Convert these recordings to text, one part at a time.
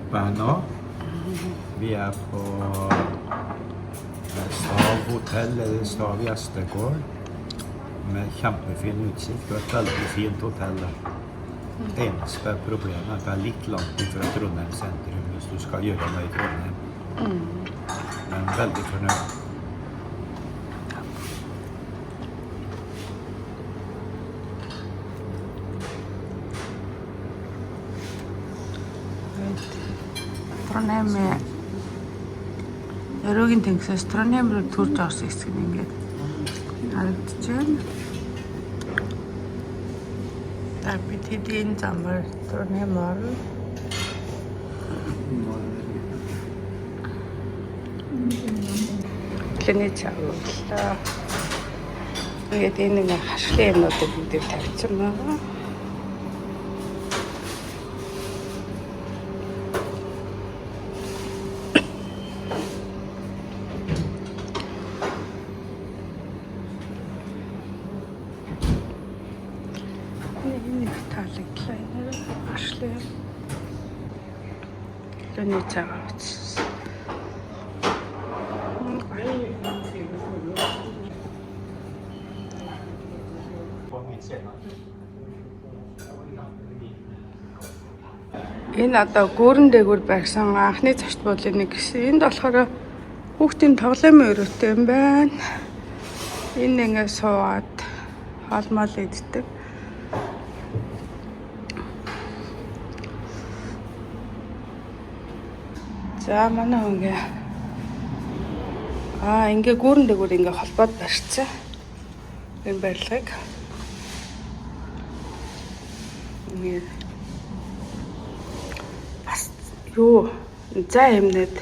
oppe her nå. Vi på Stav hotell, eller Stav Gjestegård, med kjempefin utsikt og et veldig fint hotell. Det eneste problemet at det litt langt fra Trondheim sentrum hvis du skal gjøre noe i Trondheim. Men veldig fornøyd. Trondheim Ерөөгийн тэнгисээс Trondheim руу төрж орсон хэсэг нь ингээд харагдаж байна. Бид хэдийн замаар Trondheim орно. Тэний цааглаа. Тэгээд энэ нэг хашлын юмнуудыг бүгдийг тавьсан байна. Тэний цаагац. Энэ одоо гүүрэн дээгүүр барьсан анхны зочд болын нэг гэсэн. Энд болохоор хүүхдийн тоглоомын өрөөтэй юм байна. Энэ ингээд суугаад хоолмол иддэг. За манай хүн ингээ гүүрэн дээгүүр ингээ холбоод барьцсан. Энэ барилгыг. Бас юу за юмнууд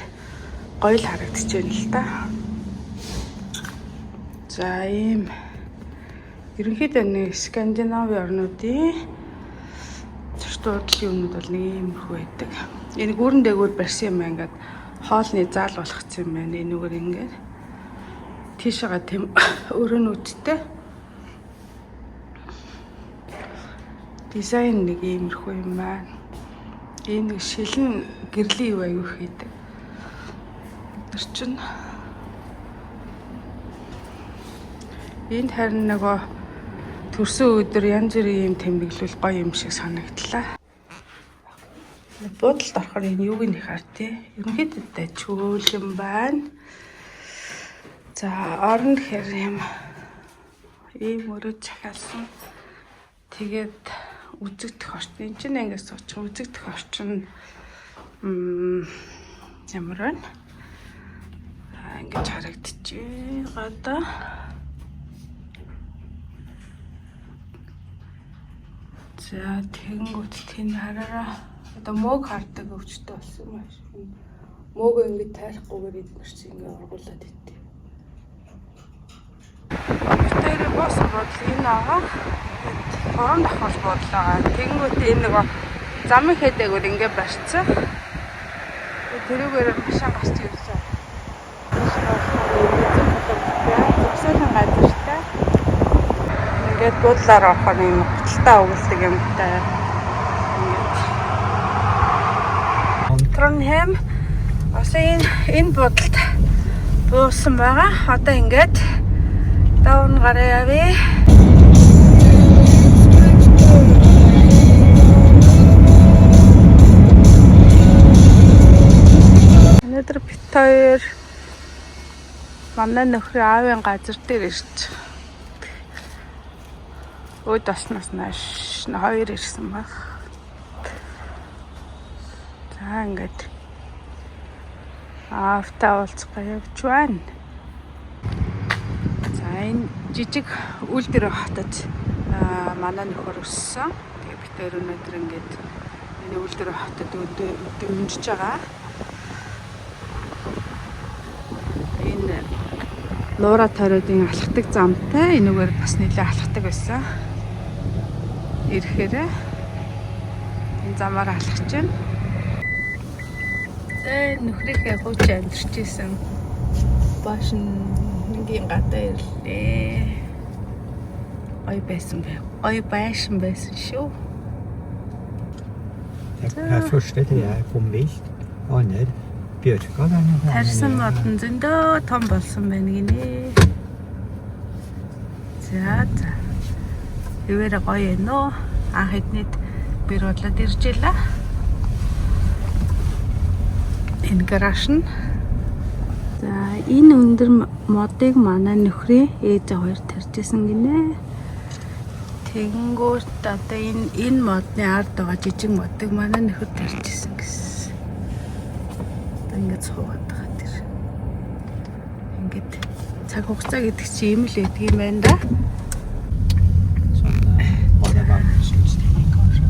гоё л харагдаж байна л та. За ийм ерөнхийдөө нэг Скандинави орнуудын зочдлын юмнууд бол нэг иймэрхүү байдаг. Энэ гүүрэн дээгүүр барьсан юм ингээд хоолны заал болгоцсон юм байна. Энэгээр ингээд тийшээгээ тэм өрөөнүүдтэй дизайн нэг иймэрхүү юм байна. Энэ нэг шилэн гэрлийн юу аягүй хийдэг. Тэр чинь энд харин нөгөө төрсөн өдөр янз бүрийн юм тэмдэглэл гоё юм шиг санагдлаа. Буудалд орохоор энэ юуг нь хартай. Ерөнхийдөө чөөл юм байна. За орон гэхэр юм ийм өрөө захиалсан. Тэгээд үзэгдэх орчин. Энд чинь ингээс суучих үзэгдэх орчин ямар байна? Ингэж харагдчих. Одоо за тэгэнгүүт тэн хараараа одоо мөг хардаг өвчтэй болсон юм шиг. Мөг ингэж тайрахгүйгээр идмэрч ингэ ургуулад идэв. Тэр бос бодлоо энэ аа. Хорон давхар бодлоо. Тэгэнгүүт энэ нөгөө замын хэдэгүүр ингэ барьцсан. Тэрүүгээр машин гарч ирсэн. Зөвсөн газартай. Ингээд буудлаар орохоор юм худалдаа өгүүлдэг юмтай. Trondheim бас энэ буудалд буусан байгаа. Одоо ингээд давн гараа явъя. Өнөөдөр бит хоёр манай нөхрийн аавын газар дээр ирж өөд баснаас нааш хоёр ирсэн баг. За ингээд автаа уулзгаа явж байна. За энэ жижиг үйлдвэр хотод манай нөхөр өссөн. Тэгээ бид хоёр өнөөдөр ингээд энэ үйлдвэр хотод өмжиж байгаа. Энэ Лура тойродын алхдаг замтай энэгээр бас нэлээд алхдаг байсан. Ирэхээр энэ замаар алхаж байна. Нөхрийнхээ хууч амьдарч исэн башингийн гадаа ирлээ. Ой байсан бай. Ой байшин байсан шүү. Her første det på en vilt. Oner björkad är nog. Тарсан модон зөндөө том болсон байна гинэ. За. Ивэр гоё нөө. Анх эднийд бэр бодлоод ирж илаа. Энэ гараж нь. За, энэ өндөр модыг манай нөхрийн ээж аваар тарьжсэн гинэ. Тэгэнгүүт одоо энэ модны ард байгаа жижиг модыг манай нөхөд тарьжсэн гэсэн. Одоо ингэж суугаад байгаа тэр. Ингээд цаг хугацаа гэдэг чинь ийм л байдаг юм байна да.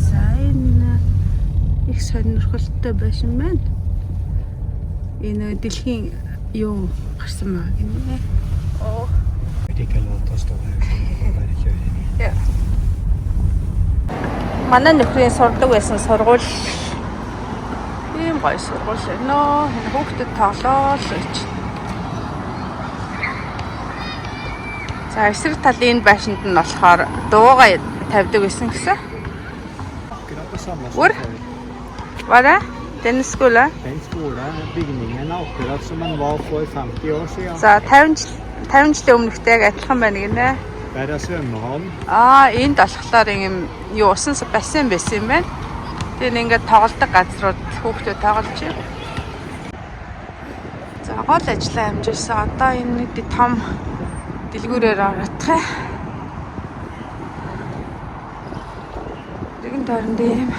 За, энэ их сонирхолтой байшин байна. Энэ дэлхийн юу гарсан байгаа гинэ. Оо. Det låter stå här. Манай нөхрийн сурдаг байсан сургууль. Ийм гоё сургууль байна. Энэ хүүхдэд тоглоол гэж. За, эсрэг талын энэ байшинд нь болохоор дуугаа тавьдаг байсан гэсэн. Hvor? Var det? Den skole? Den skolan, byggningen är akkurat som den var för 50 år sedan. За 50 жилийн өмнөхтэйг адилхан байна гинэ. Där är svömmehall. Энд болохоор юм юу усан бассейн байсан юм байна. Тэгээ ингээд тоглодог газрууд хүүхдүүд тоглож байна. За гол ажлаа амжирсан. Одоо энэ нэг том дэлгүүрээр орох. Тэгэн тойронд ийм